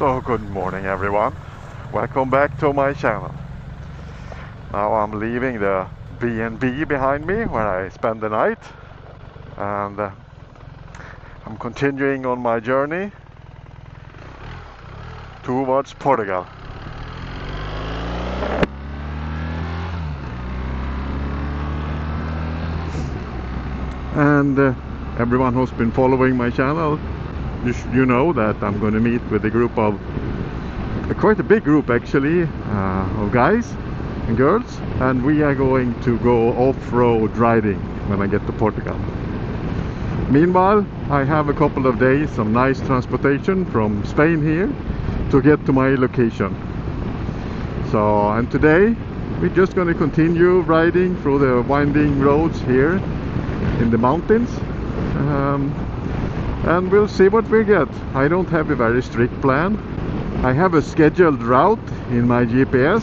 So good morning everyone, welcome back to my channel. Now I'm leaving the B&B behind me where I spend the night, and I'm continuing on my journey towards Portugal. And everyone who's been following my channel, you know that I'm going to meet with a group of, quite a big group actually, of guys and girls, and we are going to go off-road riding when I get to Portugal. Meanwhile, I have a couple of days, some nice transportation from Spain here to get to my location. So, and today we're just going to continue riding through the winding roads here in the mountains, and we'll see what we get. I don't have a very strict plan. I have a scheduled route in my GPS,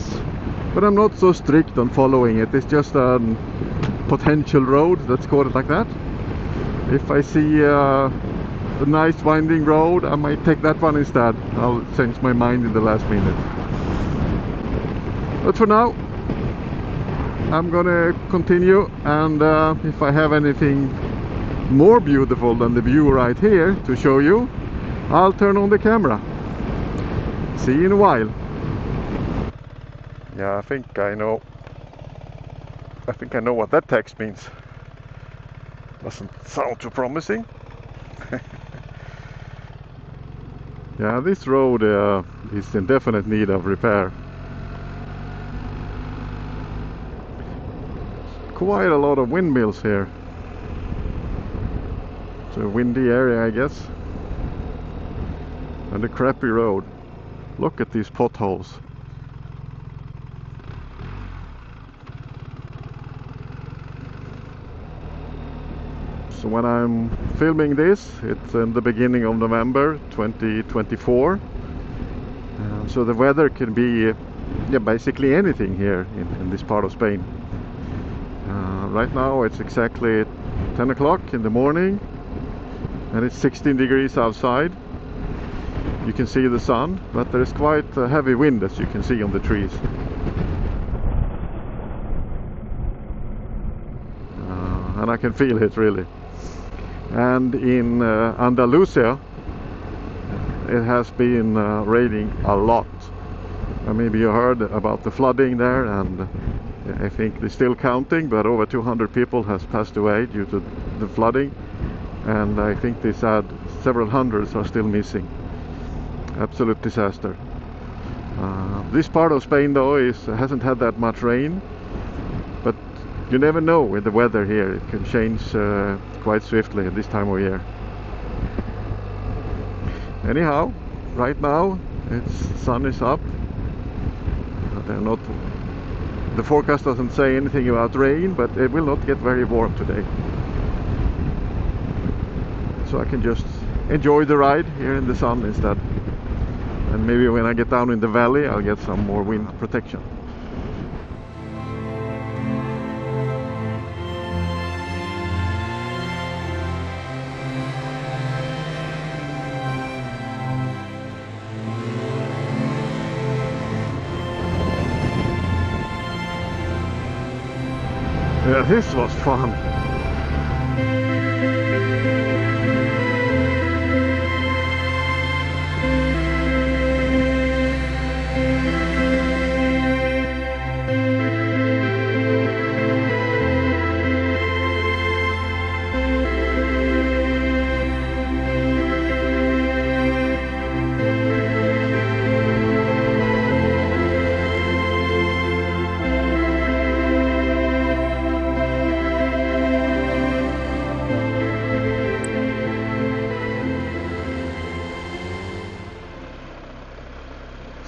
but I'm not so strict on following it. It's just a potential road, let's call it like that. If I see a nice winding road, I might take that one instead. I'll change my mind in the last minute. But for now, I'm gonna continue, and if I have anything more beautiful than the view right here to show you, I'll turn on the camera. See you in a while. Yeah, I think I know what that text means. Doesn't sound too promising. Yeah, this road is in definite need of repair. Quite a lot of windmills here. It's a windy area, I guess. And a crappy road. Look at these potholes. So when I'm filming this, it's in the beginning of November 2024. So the weather can be basically anything here in this part of Spain. Right now it's exactly 10 o'clock in the morning and it's 16 degrees outside. You can see the sun, but there is quite a heavy wind, as you can see on the trees. And I can feel it really. And in Andalusia it has been raining a lot. Maybe you heard about the flooding there, and I think they're still counting, but over 200 people has passed away due to the flooding, and I think they said several hundreds are still missing. Absolute disaster. This part of Spain though hasn't had that much rain, but you never know with the weather here. It can change quite swiftly at this time of year. Anyhow, right now sun is up. The forecast doesn't say anything about rain, but it will not get very warm today. So I can just enjoy the ride here in the sun instead. And maybe when I get down in the valley, I'll get some more wind protection. Yeah, this was fun.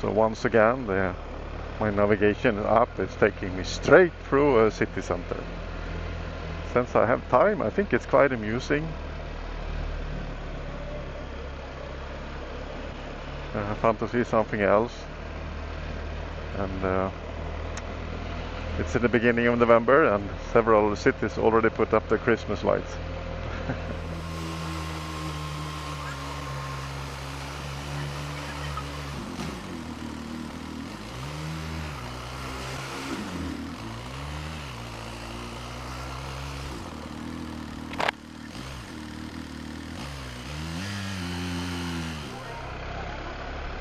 So once again, my navigation app is taking me straight through a city center. Since I have time, I think it's quite amusing. Fun to see something else. And it's in the beginning of November, and several cities already put up their Christmas lights.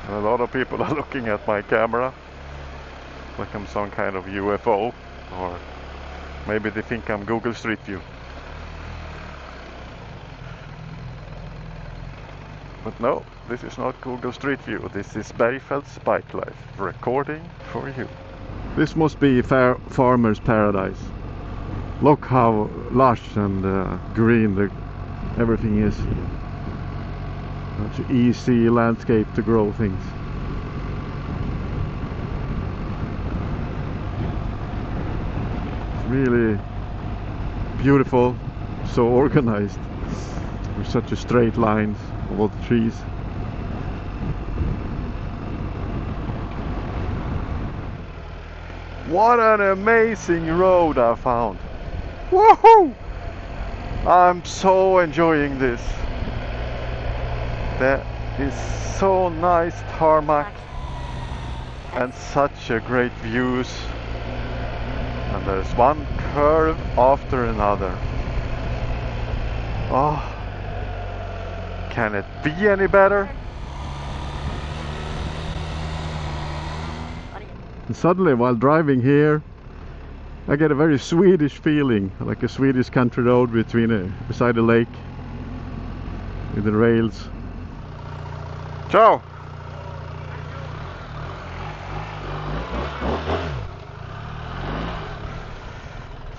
A lot of people are looking at my camera like I'm some kind of UFO, or maybe they think I'm Google Street View. But no, this is not Google Street View. This is Bergfeldt's Bike Life, recording for you. This must be farmer's paradise. Look how lush and green everything is. Such an easy landscape to grow things. Really beautiful, so organized. With such a straight lines of all the trees. What an amazing road I found! Woohoo! I'm so enjoying this. That is so nice tarmac and such a great views. And there's one curve after another. Oh, can it be any better? And suddenly, while driving here, I get a very Swedish feeling, like a Swedish country road beside a lake with the rails. Ciao!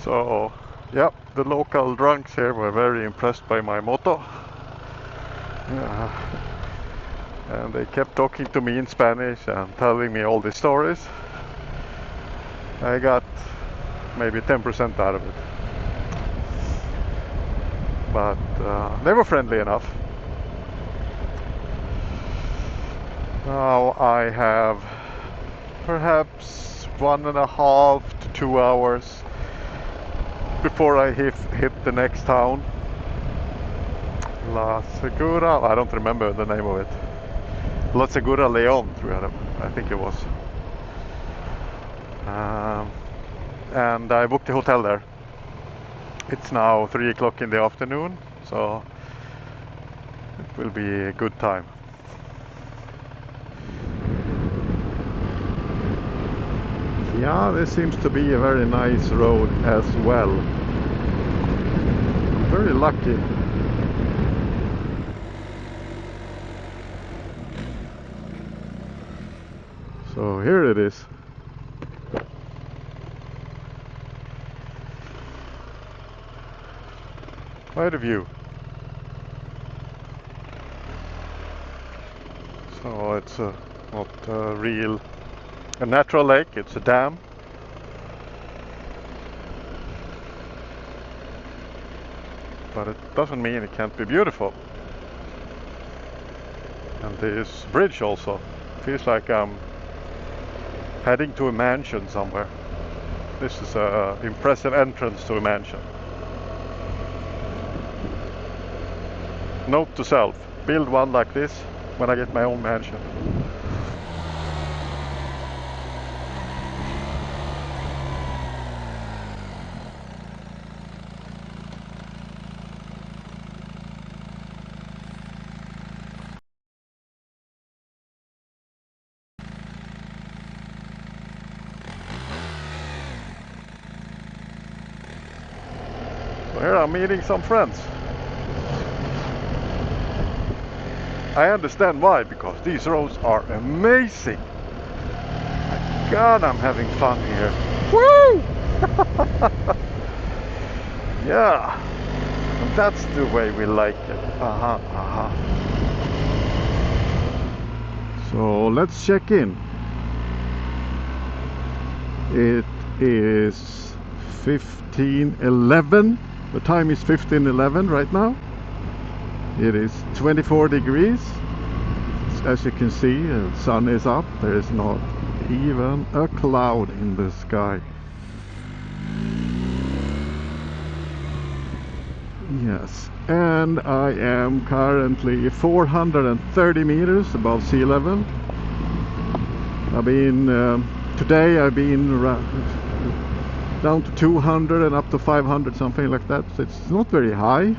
So, yep, the local drunks here were very impressed by my moto. Yeah. And they kept talking to me in Spanish and telling me all the stories. I got maybe 10% out of it. But they were friendly enough. Now I have perhaps 1.5 to 2 hours before I hit the next town. La Segura, I don't remember the name of it. La Segura de Leon, I think it was. And I booked a hotel there. It's now 3 o'clock in the afternoon, so it will be a good time. Yeah, this seems to be a very nice road as well. Very lucky. So here it is. Quite a view. So it's not a natural lake, it's a dam. But it doesn't mean it can't be beautiful. And this bridge also feels like I'm heading to a mansion somewhere. This is an impressive entrance to a mansion. Note to self, build one like this when I get my own mansion. So here I'm meeting some friends. I understand why, because these roads are amazing. My God, I'm having fun here. Woo! Yeah, and that's the way we like it. So let's check in. It is 15:11. The time is 15:11 right now. It is 24 degrees. As you can see, the sun is up. There is not even a cloud in the sky. Yes, and I am currently 430 meters above sea level. Today I've been down to 200 and up to 500, something like that. So it's not very high.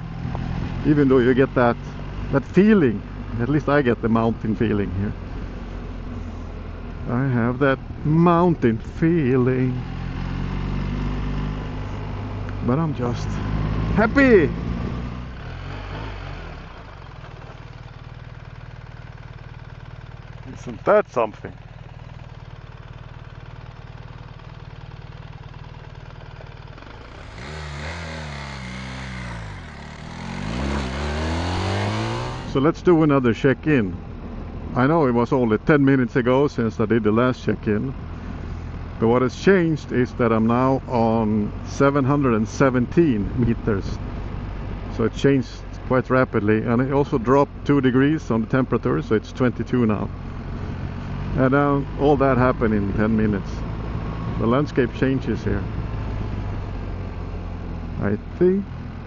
Even though you get that feeling, at least I get the mountain feeling here. I have that mountain feeling. But I'm just happy. Isn't that something? So let's do another check-in. I know it was only 10 minutes ago since I did the last check-in, but what has changed is that I'm now on 717 meters. So it changed quite rapidly, and it also dropped 2 degrees on the temperature, so it's 22 now. And all that happened in 10 minutes. The landscape changes here. I think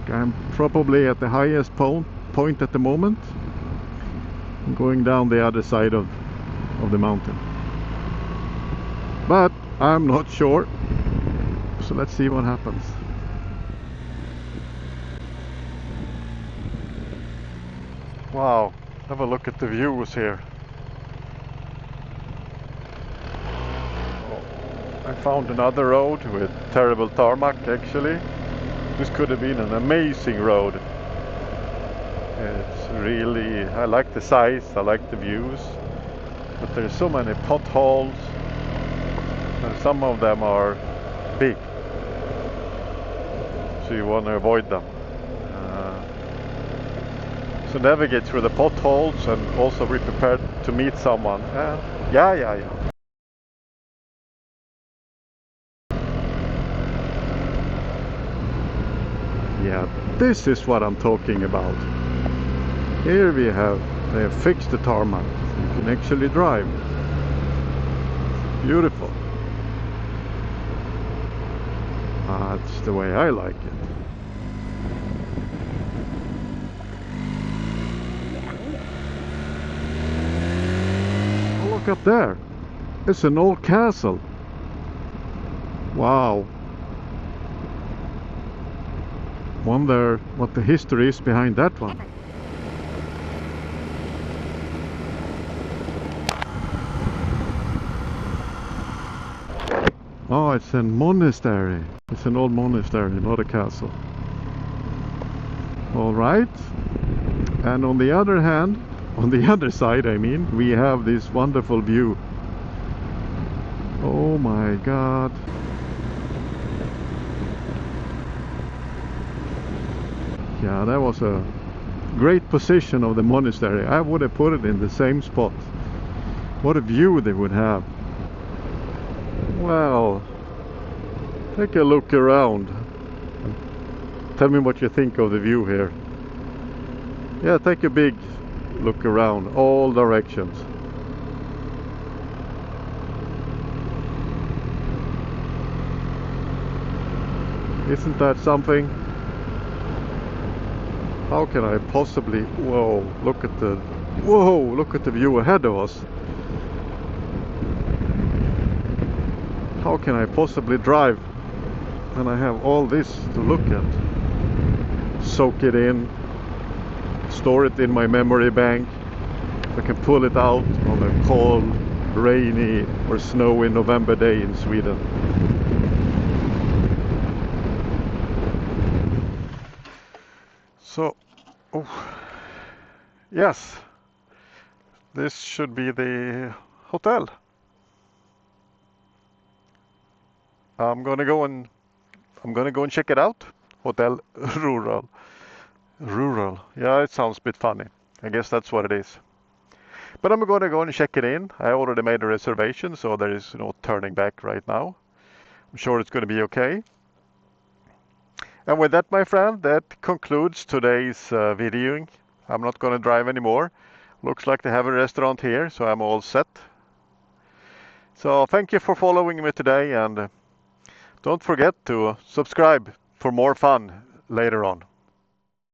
I'm probably at the highest point at the moment. I'm going down the other side of the mountain. But I'm not sure. So let's see what happens. Wow, have a look at the views here. I found another road with terrible tarmac actually. This could have been an amazing road. It's really, I like the size, I like the views, but there's so many potholes and some of them are big, so you want to avoid them. So navigate through the potholes and also be prepared to meet someone. Yeah. Yeah, this is what I'm talking about. Here they have fixed the tarmac. You can actually drive. Beautiful. That's the way I like it. Oh, look up there. It's an old castle. Wow. Wonder what the history is behind that one. Oh, it's a monastery. It's an old monastery, not a castle. Alright. And on the other hand, on the other side I mean, we have this wonderful view. Oh my god. Yeah, that was a great position of the monastery. I would have put it in the same spot. What a view they would have. Well, take a look around. Tell me what you think of the view here. Yeah, take a big look around, all directions. Isn't that something? How can I possibly... Whoa, look at the view ahead of us. How can I possibly drive when I have all this to look at? Soak it in, store it in my memory bank. I can pull it out on a cold, rainy or snowy November day in Sweden. So, yes, this should be the hotel. I'm gonna go and check it out. Hotel Rural. Rural. Yeah, it sounds a bit funny. I guess that's what it is. But I'm gonna go and check it in. I already made a reservation, so there is no turning back right now. I'm sure it's gonna be okay. And with that, my friend, that concludes today's videoing. I'm not gonna drive anymore. Looks like they have a restaurant here, so I'm all set. So thank you for following me today, and don't forget to subscribe for more fun later on.